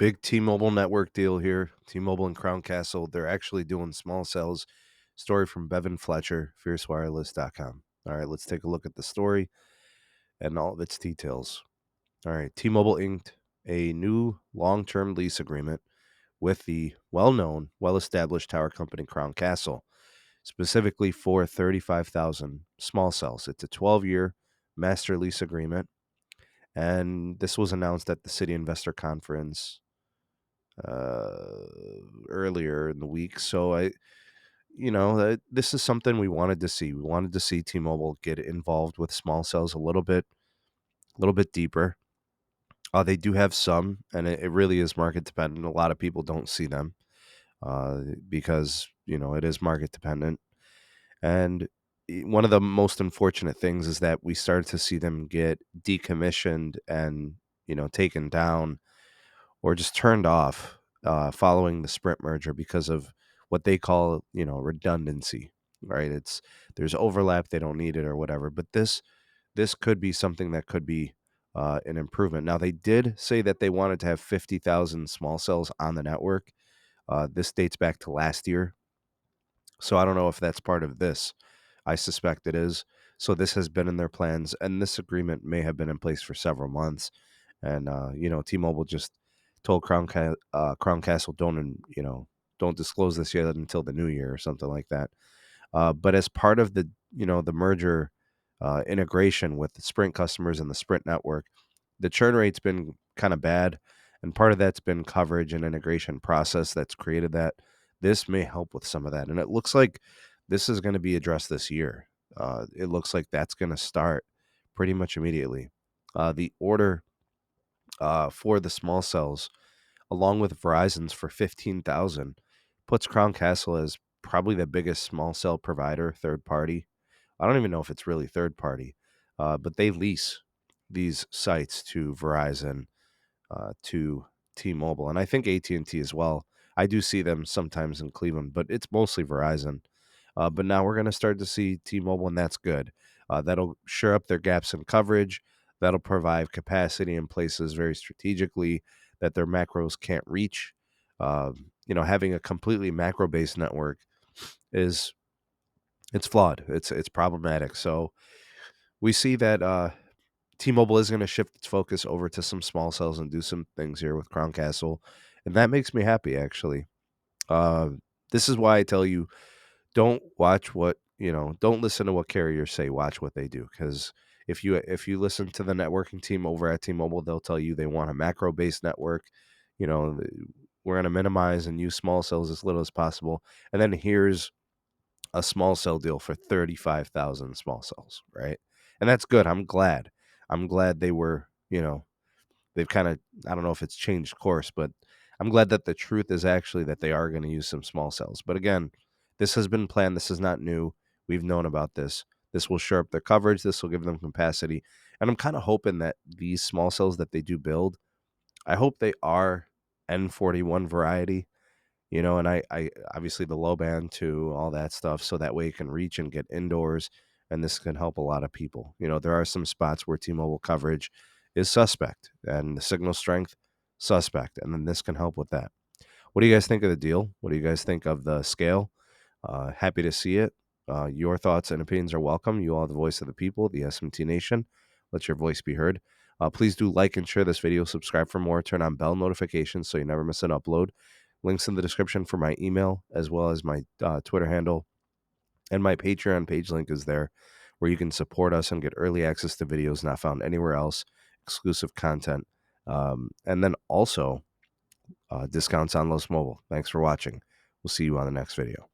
Big T-Mobile network deal here. T-Mobile and Crown Castle, they're actually doing small cells. Story from Bevan Fletcher, fiercewireless.com. All right, let's take a look at the story and all of its details. All right, T-Mobile inked a new long-term lease agreement with the well-known, well-established tower company Crown Castle, specifically for 35,000 small cells. It's a 12-year master lease agreement, and this was announced at the City Investor Conference uh, earlier in the week. So this is something we wanted to see. We wanted to see T-Mobile get involved with small cells a little bit deeper. They do have some, and it really is market dependent. A lot of people don't see them because it is market dependent. And one of the most unfortunate things is that we started to see them get decommissioned and taken down or just turned off following the Sprint merger because of what they call, redundancy, right? There's overlap, they don't need it or whatever. But this could be something that could be an improvement. Now they did say that they wanted to have 50,000 small cells on the network. This dates back to last year, so I don't know if that's part of this. I suspect it is. So this has been in their plans, and this agreement may have been in place for several months. And T-Mobile just told Crown Castle don't disclose this yet until the new year or something like that. But as part of the merger integration with the Sprint customers and the Sprint network, the churn rate's been kind of bad, and part of that's been coverage and integration process that's created that. This may help with some of that, and it looks like this is going to be addressed this year. It looks like that's going to start pretty much immediately. The order for the small cells, along with Verizon's for 15,000, puts Crown Castle as probably the biggest small cell provider, third party. I don't even know if it's really third party, but they lease these sites to Verizon, to T-Mobile, and I think AT&T as well. I do see them sometimes in Cleveland, but it's mostly Verizon. But now we're going to start to see T-Mobile, and that's good. That'll shore up their gaps in coverage. That'll provide capacity in places very strategically that their macros can't reach. Having a completely macro-based network is it's flawed. It's problematic. So we see that T-Mobile is going to shift its focus over to some small cells and do some things here with Crown Castle, and that makes me happy actually. Uh, this is why I tell you, don't listen to what carriers say. Watch what they do, because if you listen to the networking team over at T-Mobile, they'll tell you they want a macro based network. You know, we're going to minimize and use small cells as little as possible, and then here's a small cell deal for 35,000 small cells, right? And that's good. I'm glad. I'm glad they were, they've kind of, I don't know if it's changed course, but I'm glad that the truth is actually that they are going to use some small cells. But again, this has been planned. This is not new. We've known about this. This will shore up their coverage. This will give them capacity. And I'm kind of hoping that these small cells that they do build, I hope they are N41 variety, and I obviously the low band to all that stuff. So that way you can reach and get indoors. And this can help a lot of people. There are some spots where T-Mobile coverage is suspect and the signal strength suspect. And then this can help with that. What do you guys think of the deal? What do you guys think of the scale? Happy to see it. Your thoughts and opinions are welcome. You are the voice of the people, the SMT Nation. Let your voice be heard. Please do like and share this video. Subscribe for more. Turn on bell notifications so you never miss an upload. Links in the description for my email, as well as my Twitter handle, and my Patreon page link is there, where you can support us and get early access to videos not found anywhere else, exclusive content, and then also discounts on Los Mobile. Thanks for watching. We'll see you on the next video.